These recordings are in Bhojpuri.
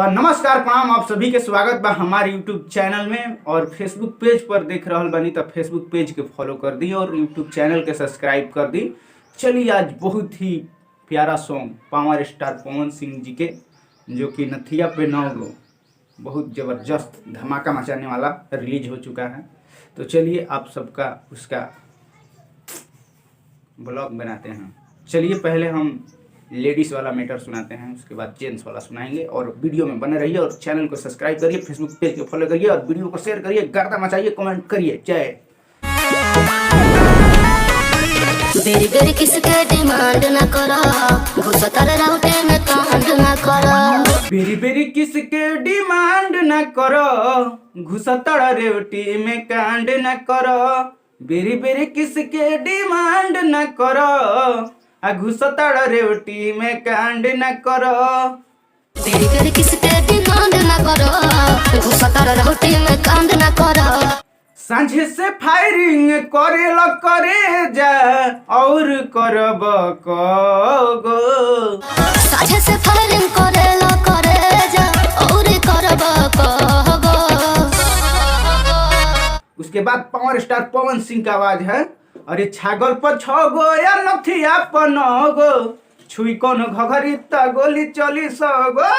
तो नमस्कार प्रणाम आप सभी के स्वागत बा हमारे यूट्यूब चैनल में। और फेसबुक पेज पर देख रहल बानी तो फेसबुक पेज के फॉलो कर दी और यूट्यूब चैनल के सब्सक्राइब कर दी। चलिए आज बहुत ही प्यारा song power star Pawan Singh ji के, जो कि नथिया पे 9 गो बहुत ज़बरदस्त धमाका मचाने वाला रिलीज हो चुका है। तो चलिए आप सबका उसका ब्लॉग बनाते हैं। चलिए पहले हम लेडीज़ वाला मैटर सुनाते हैं, उसके बाद जेंट्स वाला सुनाएंगे। और वीडियो में बने रहिए और चैनल को सब्सक्राइब करिए, फेसबुक पेज को फॉलो करिए और वीडियो को शेयर करिए, गर्दा मचाइए, कमेंट करिए। जय। बेरी बेरी किसके डिमांड न करो, घुसतर राउटे में कांड न करो। बेरी बेरी किसके डिमांड न करो, घुसतर रेवटी में कांड न करो। बेरी बेरी किसके डिमांड न करो, घुसतर रेवटी में कांड न करो। बेरी बेरी किसके डिमांड न करो, घुसतर राउटे में कांड न करो। सांझे से फायरिंग करे जा और करब कगो। सांझे से फायरिंग करे जा और करब कगो। उसके बाद पावर स्टार पवन सिंह का आवाज है। अरे छागल पर 6 गो या नथिया पर 9 गो, छुई कोनो घघरी त गोली चली 100 गो।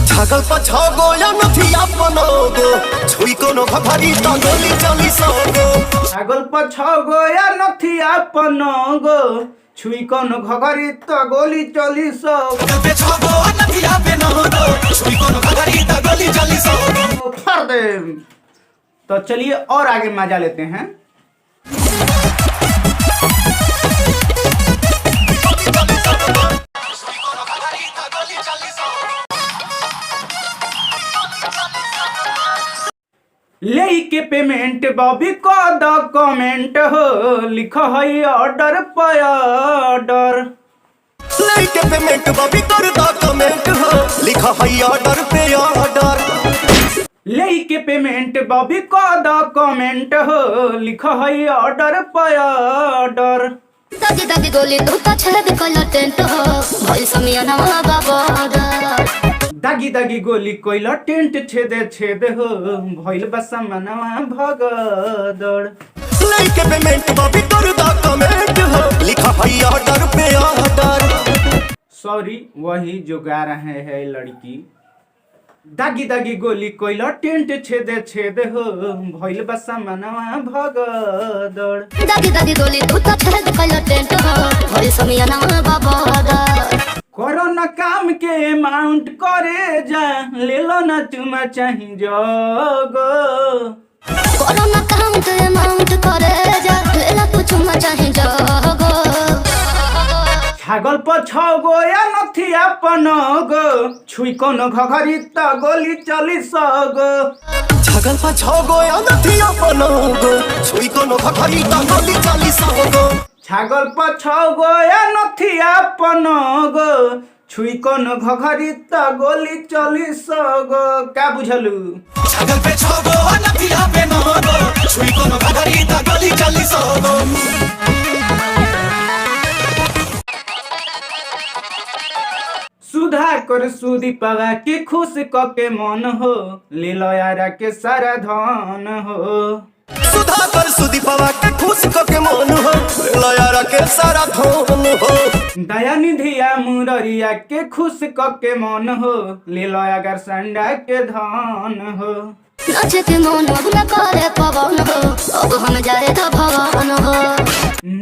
छागल पर 6 गो या नथिया पर 9 गो, छुई कोनो घघरी त गोली चली 100 गो। छागल पर 6 गो या नथिया पर 9 गो, छुई कोनो घघरी त गोली चली 100 गो। छागल पे 6 गो नथिया पे 9 गो, छुई कोनो घघरी त गोली चली 100 गो। फाड़ दे। तो चलिए और आगे मजा लेते हैं। ले के पेमेंट बॉबी को द कमेंट हो, लिखो है ऑर्डर पे ऑर्डर। ले के पेमेंट बॉबी कर द कमेंट हो, लिखा है ऑर्डर पे ऑर्डर। ले के पेमेंट बॉबी को द कमेंट हो, लिखो है ऑर्डर पे ऑर्डर। दादी दादी गोली तू तो छेद कल टेंट हो, भइल समियाना बाबा। दागी दागी गोली कोइला टेंट छेदे छेद हो, भइल बसा मनवा भगदड़। लेके पेमेंट बॉबी कर द कमेंट हो, लिखा है ऑर्डर पे ऑर्डर। सॉरी वही जो गा रहे हैं लड़की। दागी दागी गोली कोइला टेंट छेदे छेद हो, भइल बसा मनवा भगदड़। दादी दादी गोली तू तो छेद कल टेंट हो, भइल समियाना बाबा। करो न काम के अमाउंट करे जा, ले लो न तुम चाही जोगो। करो न काम के अमाउंट करे जा, ले लो तू तुम चाही जोगो। छागल पर 6 गो या नथिया पर 9 गो, छुई कोनो घघरी त गोली चली 100 गो। छागल पर 6 गो या नथिया पर 9 गो, छुई कोनो घघरी त गोली चली 100 गो। छागल पर 6 गो या नथिया पर 9 गो, छुई कोनो घघरी त गोली चली 100 गो। का बुझलू? छागल पे 6 गो नथिया पे 9 गो, छुई कोनो घघरी त गोली चली 100 गो। सुधा कर सूदी पवा के खुश क के मन हो, ले लो यारा के सारा धन हो। सुधा कर सुदी पवा के खुश क के मन हो, लयारा के सारा धन हो। दया निधिया मुररिया के खुश क के मन हो, ले लो अगर संडा के धन हो। नाचे के मन अब न करे पवन हो, अब हम जाए तो भवन हो।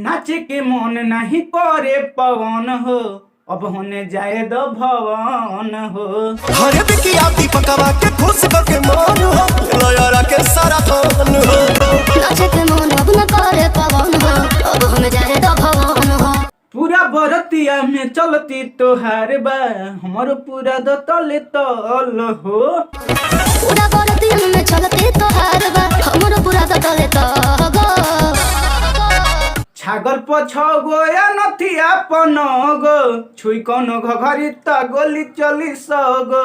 नाचे के मन नहीं करे पवन हो, अब होने जाए दो भवन हो। हरे बिकिया दीपकवा के खुश क के मन हो, लयारा के सारा धन हो। नाचे के मन अब न करे पवन हो, अब हम जाए तो भवन हो। पूरा बरतिया में चलती तोहार बा, हमारो पूरा दो तले तल हो। पूरा बरतिया में चलती तोहार बा, हमरो पूरा तो तले तो गो। छागल पर 6 गो या नथिया पर 9 गो, छुई कोनो घघरी त गोली चली 100 गो।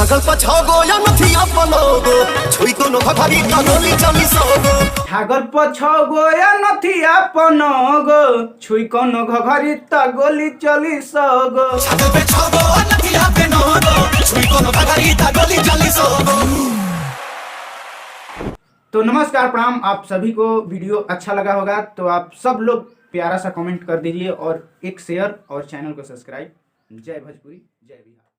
छागल पछागो या नथिया पलोगो छुई कोनो घघरी त गोली चली सोगो छागल पछगो या नथिया पनगो छुई कोनो घघरी त गोली चली सगो। छागल पे छागो या नथिया पनगो छुई कोनो घघरी त गोली चली सोगो। तो नमस्कार प्रणाम, आप सभी को वीडियो अच्छा लगा होगा तो आप सब लोग प्यारा सा कमेंट कर दीजिए और एक शेयर और चैनल को सब्सक्राइब। जय भोजपुरी, जय बिहार।